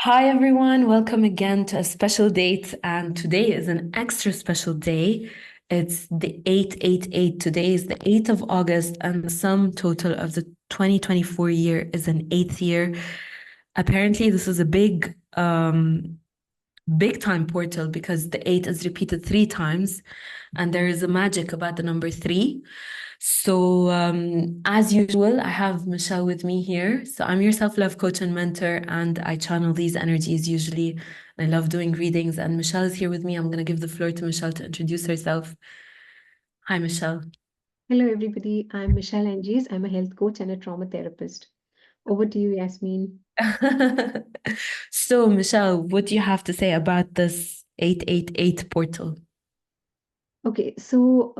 Hi everyone, welcome again to a special date. And today is an extra special day. It's the 888. Today is the 8th of August, and the sum total of the 2024 year is an eighth year. Apparently, this is a big time portal because the eight is repeated three times, and there is a magic about the number three. So, as usual, I have Michelle with me here. So, I'm your self-love coach and mentor, and I channel these energies usually. I love doing readings, and Michelle is here with me. I'm going to give the floor to Michelle to introduce herself. Hi, Michelle. Hello, everybody. I'm Michelle Angieyz. I'm a health coach and a trauma therapist. Over to you, Yasmin. So, Michelle, what do you have to say about this 888 portal? Okay, so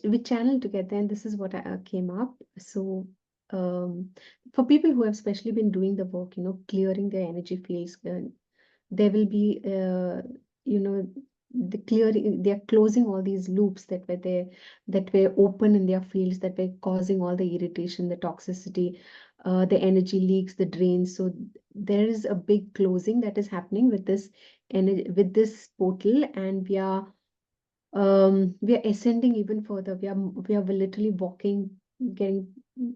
we channeled together, and this is what came up. So um, for people who have especially been doing the work, clearing their energy fields, there will be, you know, the clearing. They are closing all these loops that were there, that were open in their fields, that were causing all the irritation, the toxicity, the energy leaks, the drains. So there is a big closing that is happening with this energy, with this portal, and we are ascending even further. We are literally getting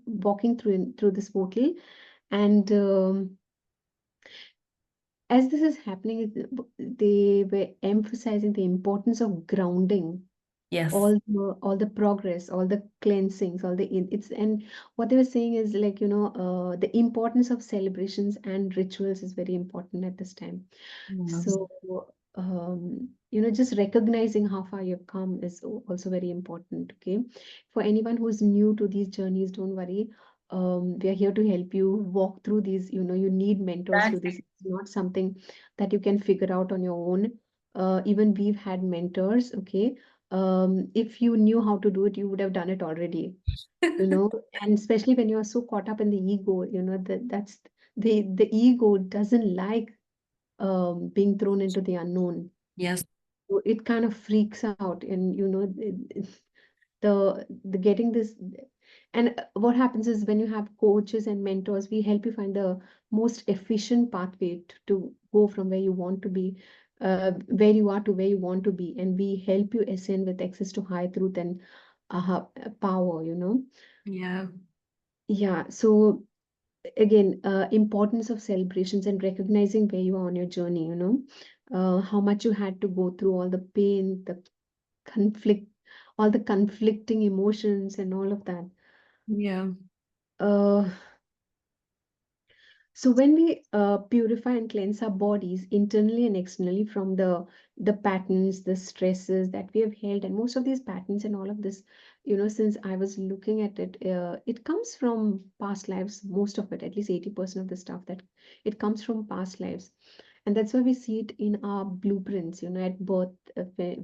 walking through this portal, and as this is happening, they were emphasizing the importance of grounding Yes. all the progress, all the cleansings, all the it's and what they were saying is like the importance of celebrations and rituals is very important at this time. Yes. So just recognizing how far you've come is also very important. Okay, for anyone who's new to these journeys, don't worry. We are here to help you walk through these. You need mentors to this. It's not something that you can figure out on your own. Even we've had mentors. Okay, if you knew how to do it, you would have done it already, and especially when you're so caught up in the ego, that's the ego doesn't like being thrown into the unknown. Yes. So it kind of freaks out, and the getting this. And what happens is when you have coaches and mentors, we help you find the most efficient pathway to go from where you want to be, where you are to where you want to be, and we help you ascend with access to high truth and power. Yeah. Yeah, so again, importance of celebrations and recognizing where you are on your journey, how much you had to go through, all the pain, the conflict, all the conflicting emotions and all of that. Yeah. uh, So when we purify and cleanse our bodies internally and externally from the patterns, the stresses that we have held, and most of these patterns and all of this, since I was looking at it, it comes from past lives. Most of it, at least 80% of the stuff, that it comes from past lives, and that's why we see it in our blueprints. At birth,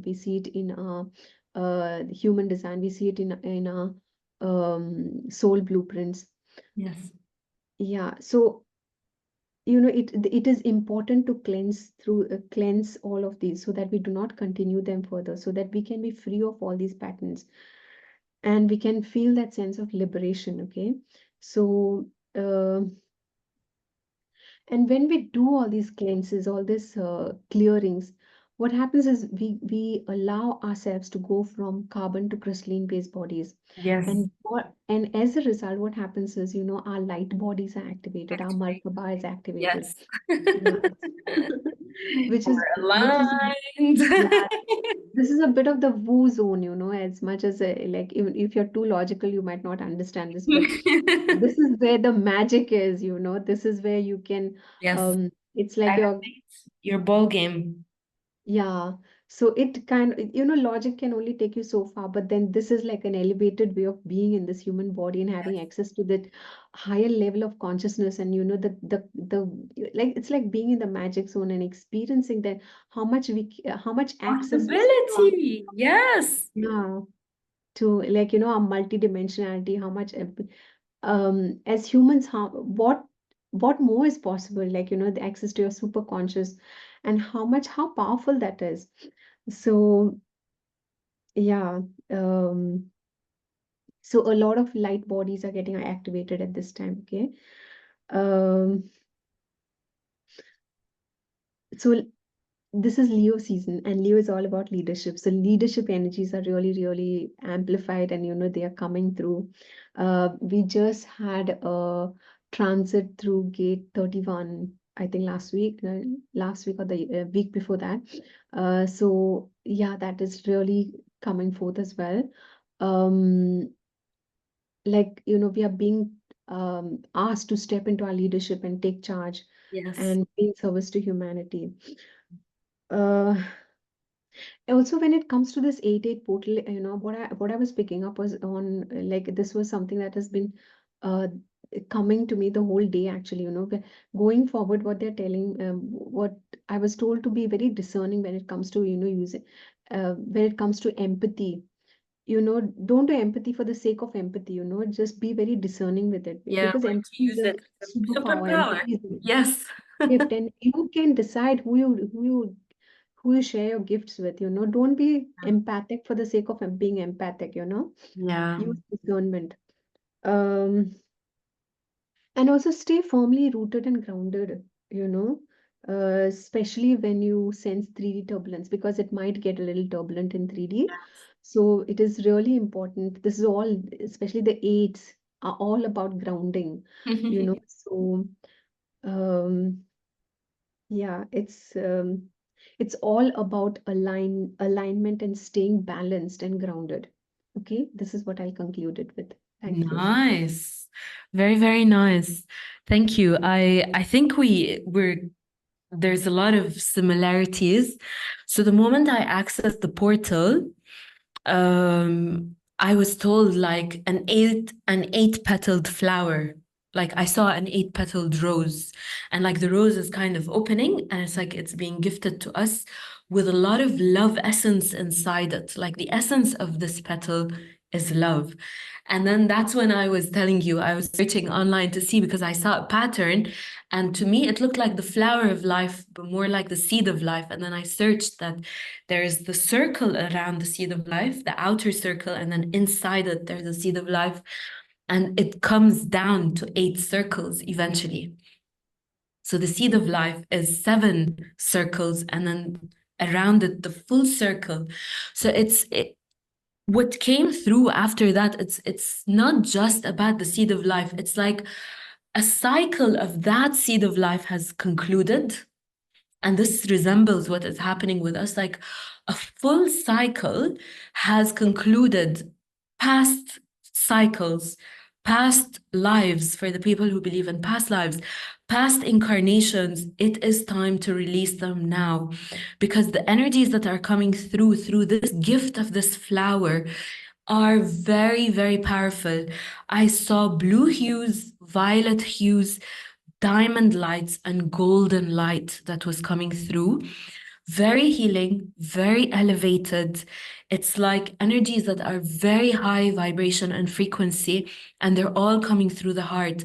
we see it in our human design. We see it in our soul blueprints. Yes. Yeah, so it is important to cleanse all of these so that we do not continue them further, so that we can be free of all these patterns and we can feel that sense of liberation. Okay, so uh, and when we do all these cleanses, all these clearings, what happens is we allow ourselves to go from carbon to crystalline based bodies. Yes. And as a result, what happens is, our light bodies are activated, our Merkaba is activated. Yes. Yeah. Which is We're which is aligned. yeah, this is a bit of the woo zone, as much as like even if you're too logical, you might not understand this, but this is where the magic is, this is where you can Yes. it's like your Activate your ball game. yeah. So it logic can only take you so far, but then this is like an elevated way of being in this human body and having access to that higher level of consciousness. And the like it's like being in the magic zone and experiencing that how much access we still have. Possibility. Yes. Yeah, to like our multidimensionality, how much as humans, how what more is possible, like the access to your super conscious, and how powerful that is. So yeah, um so a lot of light bodies are getting activated at this time. Okay, um So this is Leo season, and Leo is all about leadership. So leadership energies are really, really amplified, and they are coming through. We just had a transit through gate 31, I think last week or the week before that. So yeah, that is really coming forth as well. Um, we are being asked to step into our leadership and take charge Yes. and be in service to humanity. Uh, Also, when it comes to this 8-8 portal, what I was picking up was on like this was something that has been uh, coming to me the whole day actually. Going forward, what they're telling, what I was told to be very discerning when it comes to using when it comes to empathy. Don't do empathy for the sake of empathy. Just be very discerning with it, Yeah, because where to empathy is use a it. superpower. Superpower. Empathy is a Yes. gift, and you can decide who you share your gifts with. Don't be empathic for the sake of being empathic. Yeah. Use discernment. um and also stay firmly rooted and grounded, especially when you sense 3D turbulence, because it might get a little turbulent in 3D. So it is really important. This is all, especially the eights, are all about grounding. So um yeah, it's all about alignment and staying balanced and grounded. Okay, this is what I'll conclude it with. Thank you. Nice. Very, very nice. Thank you. I think there's a lot of similarities. So the moment I accessed the portal, I was told like an eight petaled flower. Like I saw an eight petaled rose, and like the rose is kind of opening, and it's like it's being gifted to us with a lot of love essence inside it. Like the essence of this petal is love. And then that's when I was telling you, I was searching online to see because I saw a pattern, and to me it looked like the flower of life, but more like the seed of life. And then I searched that there's the circle around the seed of life, the outer circle, and then inside it, there's the seed of life. And it comes down to 8 circles eventually. So the seed of life is 7 circles, and then around it, the full circle. So what came through after that, it's not just about the seed of life. It's like a cycle of that seed of life has concluded, and this resembles what is happening with us. Like a full cycle has concluded, past cycles, past lives for the people who believe in past lives, past incarnations. It is time to release them now, because the energies that are coming through this gift of this flower are very, very powerful. I saw blue hues, violet hues, diamond lights, and golden light that was coming through. Very healing, very elevated. It's like energies that are very high vibration and frequency, and they're all coming through the heart.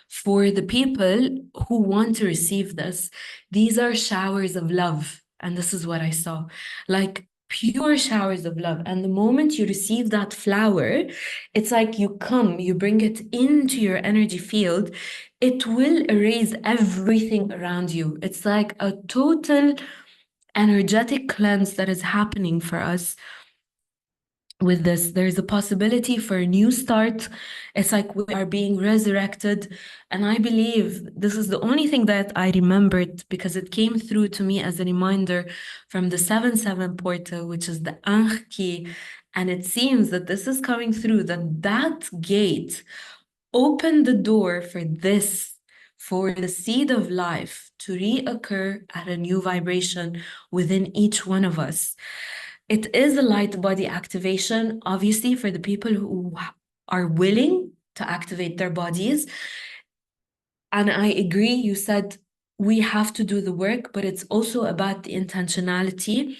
For the people who want to receive this, these are showers of love. And this is what I saw, like pure showers of love. And the moment you receive that flower, it's like you bring it into your energy field. It will erase everything around you. It's like a total energetic cleanse that is happening for us with this. There's a possibility for a new start. It's like we are being resurrected. And I believe this is the only thing that I remembered, because it came through to me as a reminder from the 7-7 portal, which is the Ankh key. And it seems that this is coming through, that gate opened the door for this, for the seed of life to reoccur at a new vibration within each one of us. It is a light body activation, obviously, for the people who are willing to activate their bodies. And I agree, you said we have to do the work, but it's also about the intentionality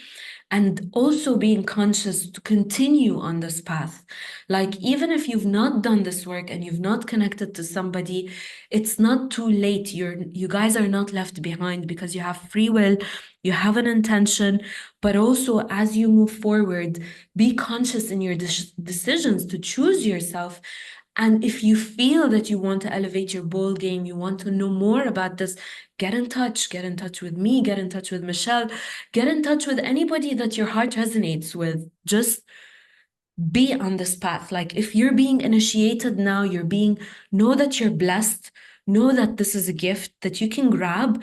and also being conscious to continue on this path. Like, even if you've not done this work and you've not connected to somebody, it's not too late. You guys are not left behind, because you have free will, you have an intention, but also as you move forward, be conscious in your decisions to choose yourself And if you feel that you want to elevate your bowl game, you want to know more about this, get in touch. Get in touch with me, get in touch with Michelle, get in touch with anybody that your heart resonates with. Just be on this path. Like if you're being initiated now, know that you're blessed, know that this is a gift that you can grab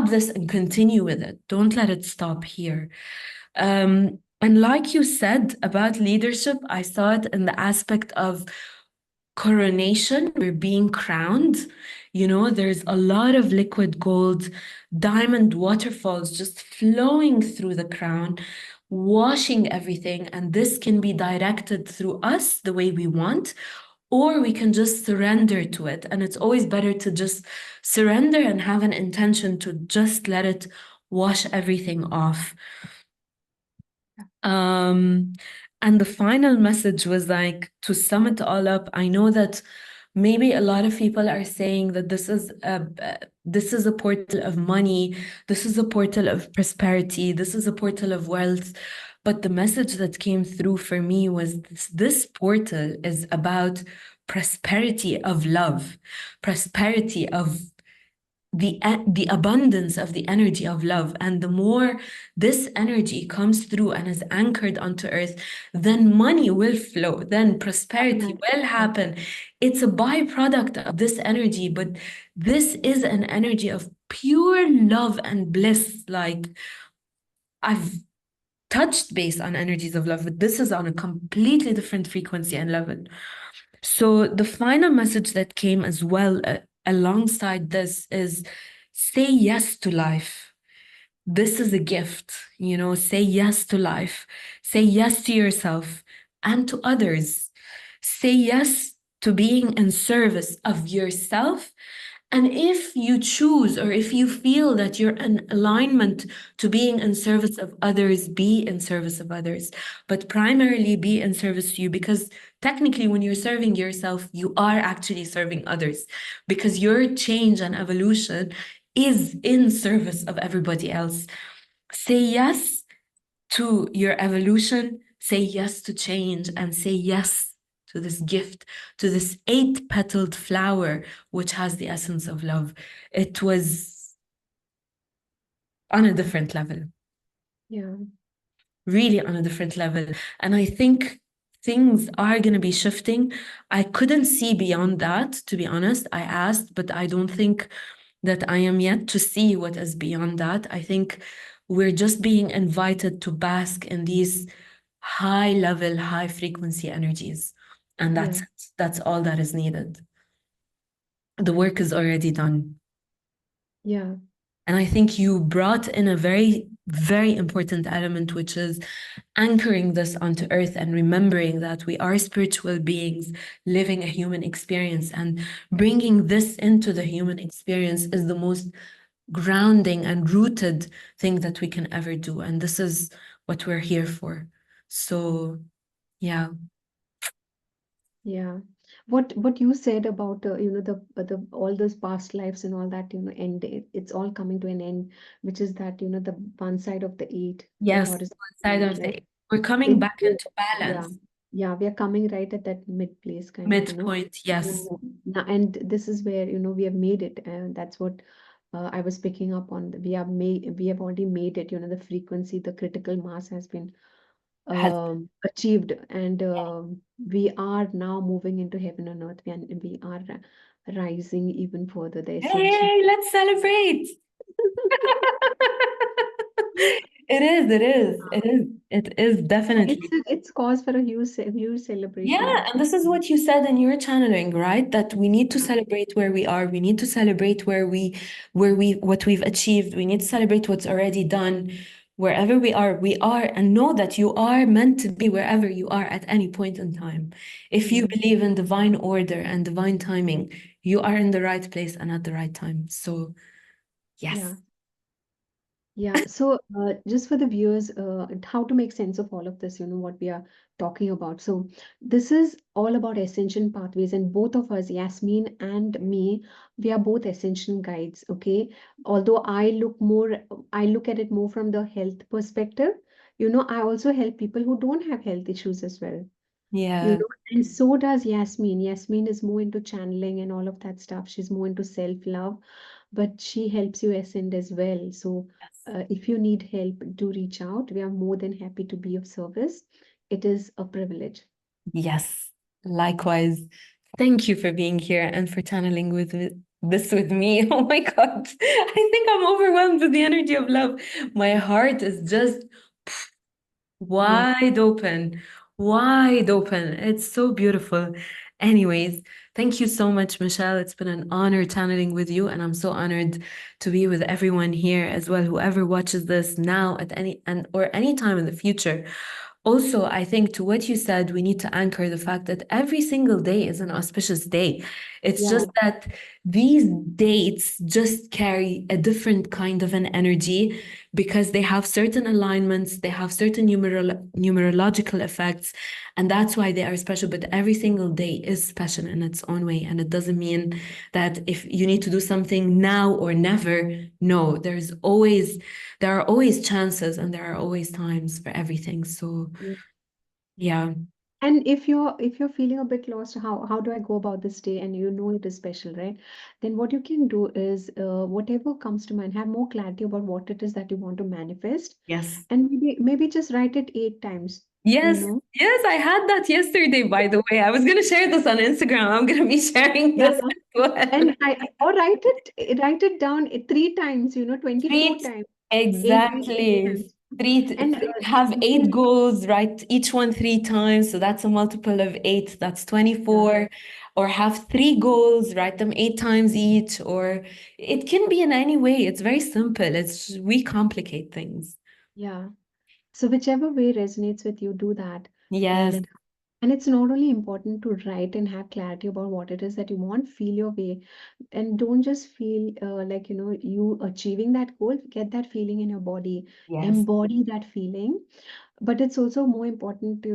this and continue with it. Don't let it stop here. And like you said about leadership, I saw it in the aspect of coronation. We're being crowned. There's a lot of liquid gold, diamond waterfalls just flowing through the crown, washing everything. And this can be directed through us the way we want, or we can just surrender to it. And it's always better to just surrender and have an intention to just let it wash everything off. And the final message was like, to sum it all up, I know that maybe a lot of people are saying that this is a portal of money, this is a portal of prosperity, this is a portal of wealth. But the message that came through for me was this portal is about prosperity of love, prosperity of the abundance of the energy of love. And the more this energy comes through and is anchored onto earth, then money will flow, then prosperity will happen. It's a byproduct of this energy, but this is an energy of pure love and bliss. Like, I've touched base on energies of love, but this is on a completely different frequency and level. So the final message that came as well alongside this is, say yes to life. This is a gift, say yes to life. Say yes to yourself and to others. Say yes to being in service of yourself. And if you choose, or if you feel that you're in alignment to being in service of others, be in service of others, but primarily be in service to you, because technically when you're serving yourself, you are actually serving others, because your change and evolution is in service of everybody else. Say yes to your evolution, say yes to change, and say yes to this gift, to this 8-petaled flower, which has the essence of love. It was on a different level. Yeah. Really on a different level. And I think things are going to be shifting. I couldn't see beyond that, to be honest. I asked, but I don't think that I am yet to see what is beyond that. I think we're just being invited to bask in these high level, high frequency energies. And that's it. That's all that is needed. The work is already done. Yeah. And I think you brought in a very, very important element, which is anchoring this onto earth and remembering that we are spiritual beings living a human experience, and bringing this into the human experience is the most grounding and rooted thing that we can ever do. And this is what we're here for. So, yeah. Yeah. What you said about the all those past lives and all that, end it's all coming to an end, which is that the one side of the eight, the Yes, horizontal one side eight, of right? the we're coming back into Yeah, balance. yeah, we are coming right at that mid place, kind of, Midpoint, yes. And this is where we have made it, and that's what I was picking up on. We have already made it. The frequency, the critical mass has been Has achieved, and we are now moving into heaven on earth, and we are rising even further, the ascension. Hey, let's celebrate. It is definitely. It's cause for a huge celebration, Yeah, and actually. this is what you said in your channeling, right? That we need to celebrate where we are. We need to celebrate what we've achieved. We need to celebrate what's already done. Wherever we are, and know that you are meant to be wherever you are at any point in time. If you believe in divine order and divine timing, you are in the right place and at the right time. So, yes. Yeah. Yeah, so just for the viewers, how to make sense of all of this, what we are talking about. So this is all about ascension pathways, and both of us, Yasminne and me, we are both ascension guides, okay? Although I look at it more from the health perspective. I also help people who don't have health issues as well. Yeah. And so does Yasminne. Yasminne is more into channeling and all of that stuff. She's more into self-love, but she helps you ascend as well. So if you need help, do reach out. We are more than happy to be of service. It is a privilege. Yes, likewise. Thank you for being here and for channeling this with me. Oh my God. I think I'm overwhelmed with the energy of love. My heart is just Yeah. wide open, wide open. It's so beautiful. Anyways, thank you so much, Michelle. It's been an honor channeling with you, and I'm so honored to be with everyone here as well, whoever watches this now at any and or any time in the future. Also, I think to what you said, we need to anchor the fact that every single day is an auspicious day. It's Yeah. just that these dates just carry a different kind of an energy because they have certain alignments, they have certain numerological effects, and that's why they are special. But every single day is special in its own way. And it doesn't mean that if you need to do something now or never. No, there are always chances and there are always times for everything. So Yeah. yeah. And if you're feeling a bit lost, how do I go about this day? And you know it is special, right? Then what you can do is whatever comes to mind, have more clarity about what it is that you want to manifest, Yes. and maybe just write it 8 times. You Yes. know, Yes, I had that yesterday, by the way. I was going to share this on Instagram. I'm going to be sharing yeah. this as well. And I or write it down 3 times. 24 Treat times, eight exactly. times, and Have eight goals, write each one three times. So that's a multiple of eight. That's yeah. 24. Or have three goals, write them eight times each. Or it can be in any way. It's very simple. We complicate things. Yeah. So whichever way resonates with you, do that. Yes, And and it's not only important to write and have clarity about what it is that you want, feel your way. And don't just feel like, you achieving that goal, get that feeling in your body, yes. embody that feeling. But it's also more important,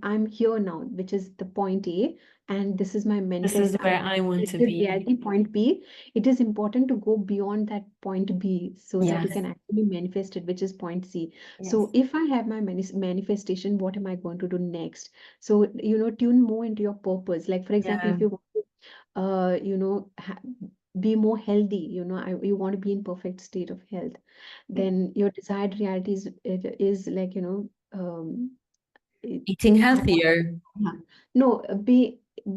I'm here now, which is the point A, and this is my This is where manifested I want to be. reality, point B. It is important to go beyond that point B so that you Yes, can actually manifest it, which is point C. yes, So if I have my manifestation, what am I going to do next? So, tune more into your purpose. Like, for example, yeah. if you want to be more healthy, you want to be in perfect state of health, then your desired reality is like, it- Eating I want, healthier. yeah. No,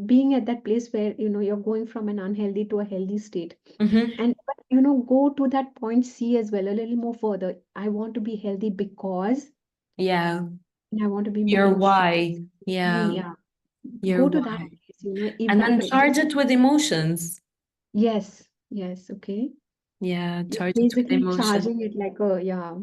being at that place where, you're going from an unhealthy to a healthy state. Hmm. And, but, go to that point C as well, a little more further. I want to be healthy because Yeah. I want to be more Your in sync why. with me. Yeah. Yeah. Your Go to that why. place, And then evaluate. charge it with emotions. Yes, yes, okay. Yeah, You're charge it with basically emotion. charging it like a, yeah,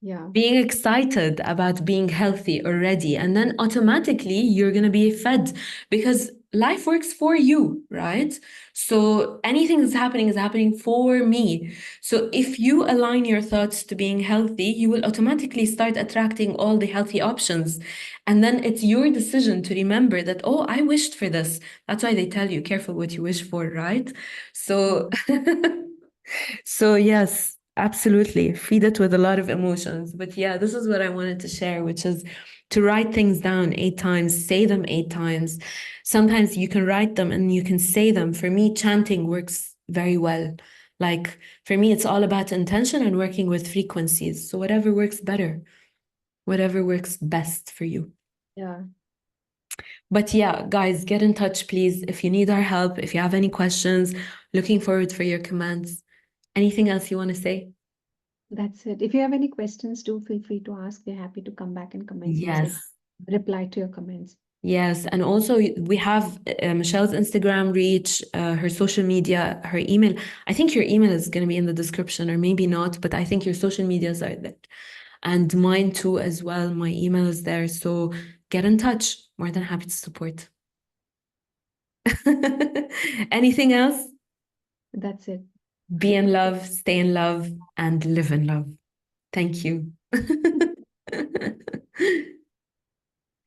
yeah, Being excited about being healthy already. And then automatically you're going to be fed because life works for you, right? So anything that's happening is happening for me. So if you align your thoughts to being healthy, you will automatically start attracting all the healthy options. And then it's your decision to remember that, oh, I wished for this. That's why they tell you, careful what you wish for, right? So yeah, So yes, absolutely. Feed it with a lot of emotions. But yeah, this is what I wanted to share, which is to write things down 8 times, say them 8 times. Sometimes you can write them and you can say them. For me, chanting works very well. Like for me, it's all about intention and working with frequencies. So whatever works better, whatever works best for you. yeah. But yeah, guys, get in touch, please. If you need our help, if you have any questions, looking forward for your comments. Anything else you want to say? That's it. If you have any questions, do feel free to ask. We're happy to come back in comment section, Yes. reply to your comments. Yes. And also, we have Michelle's Instagram reach, her social media, her email. I think your email is going to be in the description, or maybe not, but I think your social medias are there. And mine too, as well. My email is there. So get in touch. More than happy to support. Anything else? That's it. Be in love, stay in love, and live in love. Thank you.